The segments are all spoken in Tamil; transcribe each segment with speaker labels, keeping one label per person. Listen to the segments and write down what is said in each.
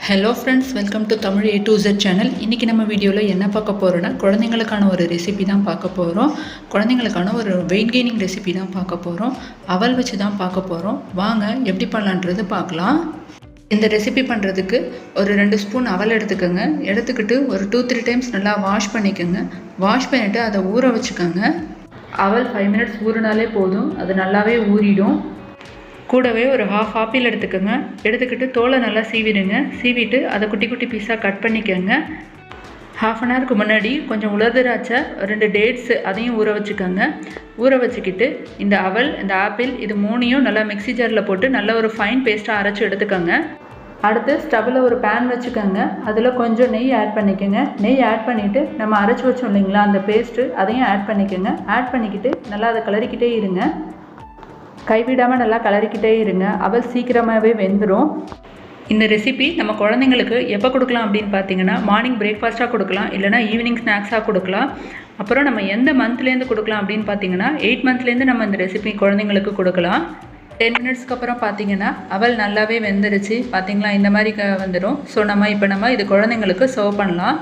Speaker 1: Hello friends, welcome to Tamil A to Z channel. இன்றைக்கி நம்ம வீடியோவில் என்ன பார்க்க போகிறோன்னா, குழந்தைங்களுக்கான ஒரு ரெசிபி தான் பார்க்க போகிறோம். குழந்தைங்களுக்கான ஒரு வெயிட் கெய்னிங் ரெசிபி தான் பார்க்க போகிறோம். அவல் வச்சு தான் பார்க்க போகிறோம். வாங்க எப்படி பண்ணலான்றது பார்க்கலாம். இந்த ரெசிபி பண்ணுறதுக்கு ஒரு 2 ஸ்பூன் அவல் எடுத்துக்கோங்க. எடுத்துக்கிட்டு ஒரு 2-3 டைம்ஸ் நல்லா வாஷ் பண்ணிக்கோங்க. வாஷ் பண்ணிவிட்டு அதை ஊற வச்சுக்கோங்க. அவல் 5 மினிட்ஸ் ஊறினாலே போதும், அது நல்லாவே ஊறிடும். கூடவே ஒரு ஹாஃப் ஆப்பிள் எடுத்துக்கோங்க. எடுத்துக்கிட்டு தோலை நல்லா சீவிடுங்க. சீவிட்டு அதை குட்டி குட்டி பீஸாக கட் பண்ணிக்கோங்க. ½ அன் ஹவருக்கு முன்னாடி கொஞ்சம் உலர் திராட்சை 2 டேட்ஸு அதையும் ஊற வச்சுக்கோங்க. ஊற வச்சுக்கிட்டு இந்த அவல், இந்த ஆப்பிள், இது 3ஐயும் நல்லா மிக்ஸி ஜாரில் போட்டு நல்ல ஒரு ஃபைன் பேஸ்ட்டாக அரைச்சி எடுத்துக்கோங்க. அடுத்து ஸ்டவ்வில் ஒரு பேன் வச்சுக்கோங்க. அதில் கொஞ்சம் நெய் ஆட் பண்ணிக்கோங்க. நெய் ஆட் பண்ணிவிட்டு நம்ம அரைச்சி வச்சோம் இல்லைங்களா, அந்த பேஸ்ட்டு அதையும் ஆட் பண்ணிக்கோங்க. ஆட் பண்ணிக்கிட்டு நல்லா அதை கிளறிக்கிட்டே இருங்க. கைவிடாமல் நல்லா கிளறிக்கிட்டே இருங்க. அவல் சீக்கிரமாகவே வெந்துடும். இந்த ரெசிபி நம்ம குழந்தைங்களுக்கு எப்போ கொடுக்கலாம் அப்படின்னு பார்த்தீங்கன்னா, மார்னிங் பிரேக்ஃபாஸ்ட்டாக கொடுக்கலாம், இல்லைனா ஈவினிங் ஸ்நாக்ஸாக கொடுக்கலாம். அப்புறம் நம்ம எந்த மந்த்லேருந்து கொடுக்கலாம் அப்படின்னு பார்த்தீங்கன்னா, 8 மந்த்லேருந்து நம்ம இந்த ரெசிபி குழந்தைங்களுக்கு கொடுக்கலாம். 10 மினிட்ஸ்க்கு அப்புறம் பார்த்தீங்கன்னா அவல் நல்லாவே வெந்துருச்சு. பார்த்தீங்களா, இந்த மாதிரி வந்துடும். ஸோ நம்ம இது குழந்தைங்களுக்கு சர்வ் பண்ணலாம்.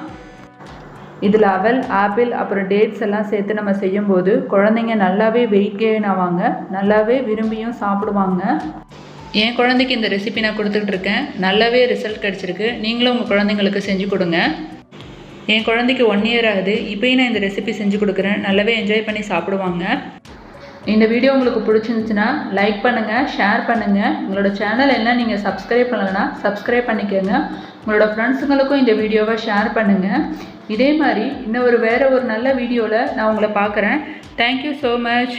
Speaker 1: இதில் அவல், ஆப்பிள், அப்புறம் டேட்ஸ் எல்லாம் சேர்த்து நம்ம செய்யும்போது குழந்தைங்க நல்லாவே வெயிட் கெயின் ஆவாங்க, நல்லாவே விரும்பியும் சாப்பிடுவாங்க. என் குழந்தைக்கு இந்த ரெசிபி நான் கொடுத்துட்ருக்கேன். நல்லாவே ரிசல்ட் கிடச்சிருக்கு. நீங்களும் உங்கள் குழந்தைங்களுக்கு செஞ்சு கொடுங்க. என் குழந்தைக்கு 1 இயர் ஆகுது. இப்போயும் நான் இந்த ரெசிபி செஞ்சு கொடுக்குறேன். நல்லாவே என்ஜாய் பண்ணி சாப்பிடுவாங்க. இந்த வீடியோ உங்களுக்கு பிடிச்சிருந்துச்சுன்னா லைக் பண்ணுங்கள், ஷேர் பண்ணுங்கள். உங்களோட சேனல் என்ன நீங்கள் சப்ஸ்கிரைப் பண்ணலைன்னா சப்ஸ்கிரைப் பண்ணிக்கோங்க. உங்களோட ஃப்ரெண்ட்ஸுங்களுக்கும் இந்த வீடியோவை ஷேர் பண்ணுங்கள். இதே மாதிரி வேறு ஒரு நல்ல வீடியோவில் நான் உங்களை பார்க்குறேன். Thank you so much.